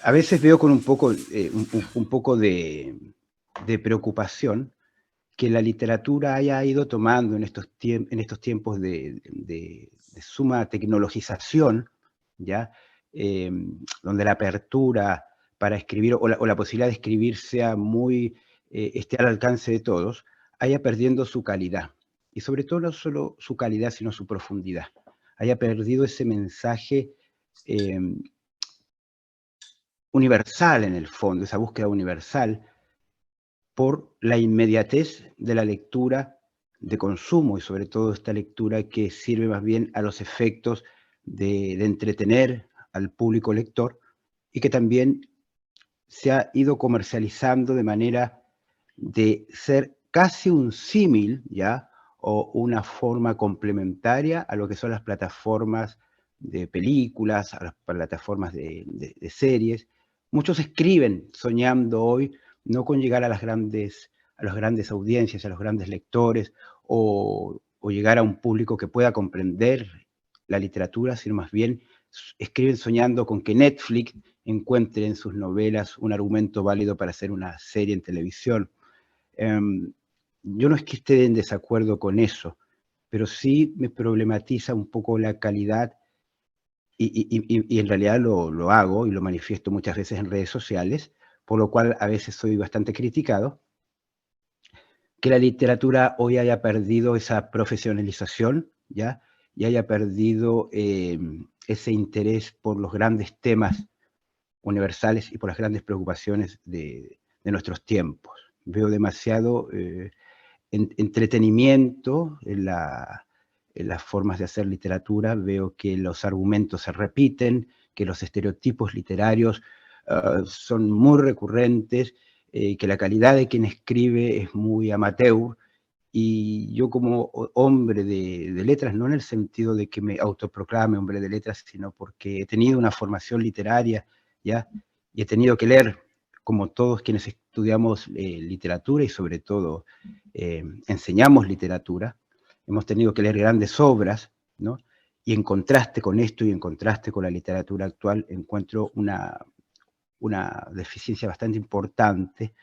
A veces veo con un poco, un poco de preocupación que la literatura haya ido tomando en estos tiempos de suma tecnologización, ¿ya? Donde la apertura para escribir o la posibilidad de escribir sea muy, esté al alcance de todos, haya perdiendo su calidad. Y sobre todo no solo su calidad, sino su profundidad. Haya perdido ese mensaje eh, universal en el fondo, esa búsqueda universal por la inmediatez de la lectura de consumo y sobre todo esta lectura que sirve más bien a los efectos de entretener al público lector y que también se ha ido comercializando de manera de ser casi un símil, ¿ya? O una forma complementaria a lo que son las plataformas de películas, a las plataformas de series. Muchos escriben soñando hoy no con llegar a las grandes audiencias, a los grandes lectores, o llegar a un público que pueda comprender la literatura, sino más bien escriben soñando con que Netflix encuentre en sus novelas un argumento válido para hacer una serie en televisión. Yo no es que esté en desacuerdo con eso, pero sí me problematiza un poco la calidad y en realidad lo hago y lo manifiesto muchas veces en redes sociales, por lo cual a veces soy bastante criticado, que la literatura hoy haya perdido esa profesionalización, ¿ya? Y haya perdido ese interés por los grandes temas universales y por las grandes preocupaciones de nuestros tiempos. Veo demasiado entretenimiento en las formas de hacer literatura, veo que los argumentos se repiten, que los estereotipos literarios son muy recurrentes, que la calidad de quien escribe es muy amateur, y yo como hombre de letras, no en el sentido de que me autoproclame hombre de letras, sino porque he tenido una formación literaria, ¿ya? Y he tenido que leer, como todos quienes estudiamos literatura y sobre todo enseñamos literatura, hemos tenido que leer grandes obras, ¿no? Y en contraste con esto y en contraste con la literatura actual, encuentro una deficiencia bastante importante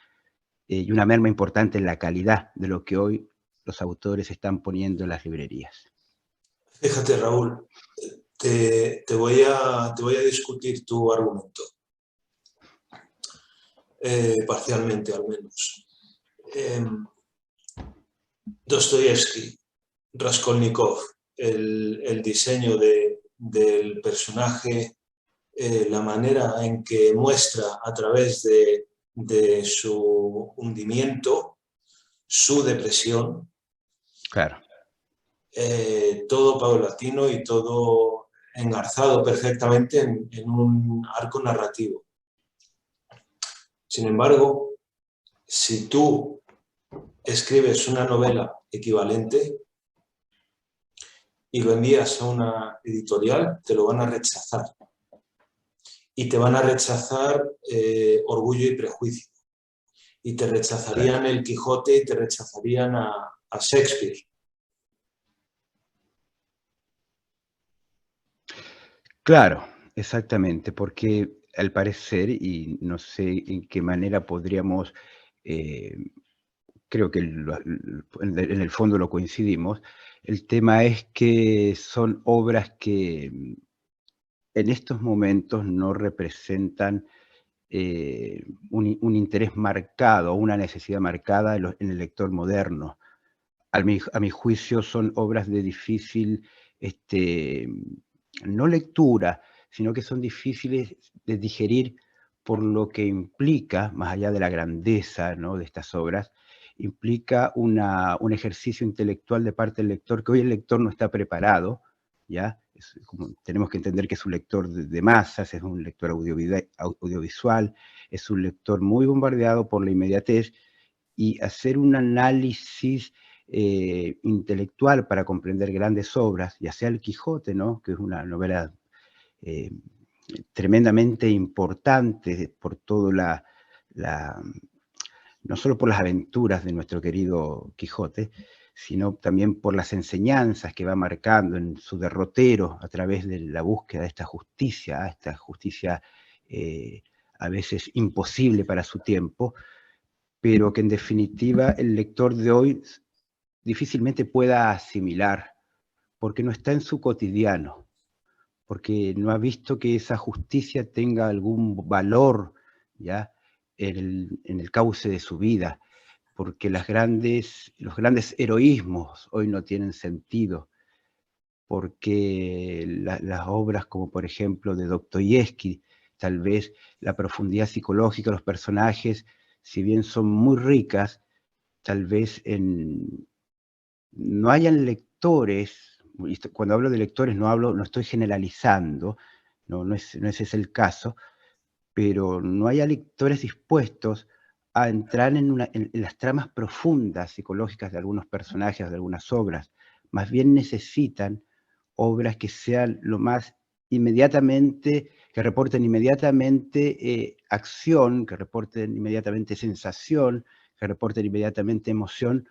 y una merma importante en la calidad de lo que hoy los autores están poniendo en las librerías. Fíjate, Raúl, te voy a discutir tu argumento, parcialmente al menos. Dostoyevsky, Raskolnikov, el diseño del personaje, la manera en que muestra a través de su hundimiento, su depresión, Claro. Todo paulatino y todo engarzado perfectamente en un arco narrativo. Sin embargo, si tú escribes una novela equivalente y lo envías a una editorial, te lo van a rechazar. Y te van a rechazar Orgullo y Prejuicio. Y te rechazarían El Quijote y te rechazarían a Shakespeare. Claro, exactamente, porque al parecer, y no sé en qué manera podríamos, creo que en el fondo lo coincidimos, el tema es que son obras que en estos momentos no representan un interés marcado, una necesidad marcada en el lector moderno. A mi juicio son obras de difícil, no lectura, sino que son difíciles de digerir por lo que implica, más allá de la grandeza, ¿no?, de estas obras, implica un ejercicio intelectual de parte del lector, que hoy el lector no está preparado, ¿ya? Tenemos que entender que es un lector de masas, es un lector audiovisual, es un lector muy bombardeado por la inmediatez, y hacer un análisis intelectual para comprender grandes obras, ya sea El Quijote, ¿no?, que es una novela eh, tremendamente importante por todo no solo por las aventuras de nuestro querido Quijote, sino también por las enseñanzas que va marcando en su derrotero a través de la búsqueda de esta justicia a veces imposible para su tiempo, pero que en definitiva el lector de hoy difícilmente pueda asimilar, porque no está en su cotidiano, porque no ha visto que esa justicia tenga algún valor, ¿ya?, en el cauce de su vida, porque los grandes heroísmos hoy no tienen sentido, porque las obras como por ejemplo de Dostoyevsky, tal vez la profundidad psicológica de los personajes, si bien son muy ricas, tal vez no hayan lectores, y cuando hablo de lectores no estoy generalizando, no es ese el caso, pero no haya lectores dispuestos a entrar en las tramas profundas psicológicas de algunos personajes, de algunas obras. Más bien necesitan obras que sean lo más inmediatamente, que reporten inmediatamente acción, que reporten inmediatamente sensación, que reporten inmediatamente emoción,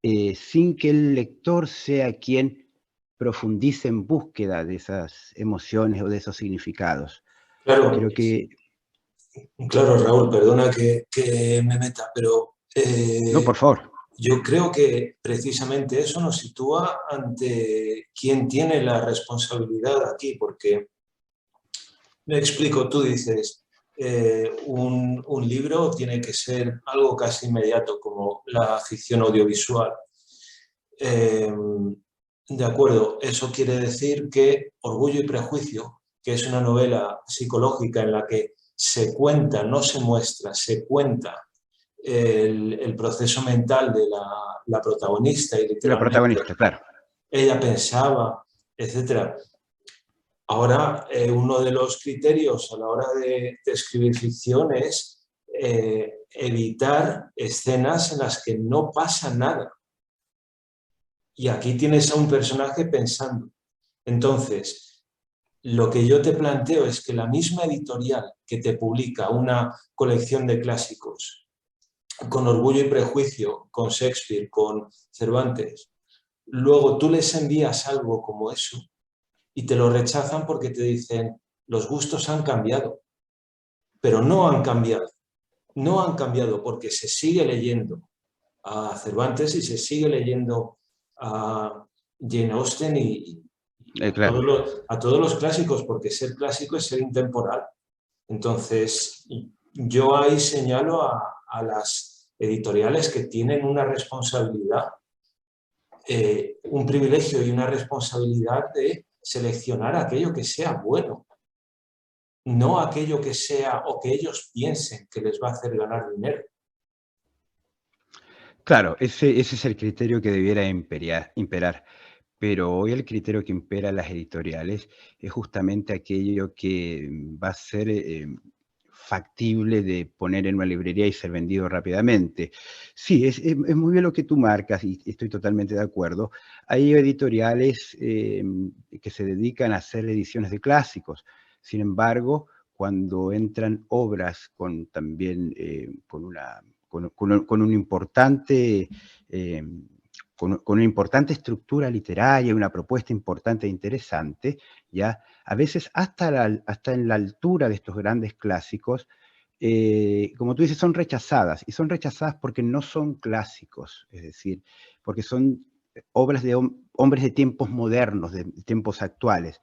sin que el lector sea quien profundice en búsqueda de esas emociones o de esos significados. Claro, Creo que... claro, Raúl, perdona que me meta, pero No, por favor. yo creo que precisamente eso nos sitúa ante quién tiene la responsabilidad aquí, porque me explico, tú dices, un libro tiene que ser algo casi inmediato, como la ficción audiovisual. De acuerdo, eso quiere decir que Orgullo y Prejuicio, que es una novela psicológica en la que se cuenta, no se muestra, se cuenta el proceso mental de la protagonista y La literalmente protagonista, claro. ella pensaba, etcétera. Ahora, uno de los criterios a la hora de escribir ficción es evitar escenas en las que no pasa nada. Y aquí tienes a un personaje pensando. Entonces, lo que yo te planteo es que la misma editorial que te publica una colección de clásicos con Orgullo y Prejuicio, con Shakespeare, con Cervantes, luego tú les envías algo como eso y te lo rechazan porque te dicen, los gustos han cambiado, pero no han cambiado. No han cambiado porque se sigue leyendo a Cervantes y se sigue leyendo a Jane Austen y Claro. a todos los clásicos, porque ser clásico es ser intemporal. Entonces, yo ahí señalo a las editoriales que tienen una responsabilidad, un privilegio y una responsabilidad de seleccionar aquello que sea bueno, no aquello que sea o que ellos piensen que les va a hacer ganar dinero. Claro, ese es el criterio que debiera imperar. Pero hoy el criterio que impera en las editoriales es justamente aquello que va a ser factible de poner en una librería y ser vendido rápidamente. Sí, es muy bien lo que tú marcas y estoy totalmente de acuerdo. Hay editoriales que se dedican a hacer ediciones de clásicos. Sin embargo, cuando entran obras con también con un importante... con una importante estructura literaria, una propuesta importante e interesante, ¿ya? A veces hasta en la altura de estos grandes clásicos, como tú dices, son rechazadas, y son rechazadas porque no son clásicos, es decir, porque son obras de hombres de tiempos modernos, de tiempos actuales.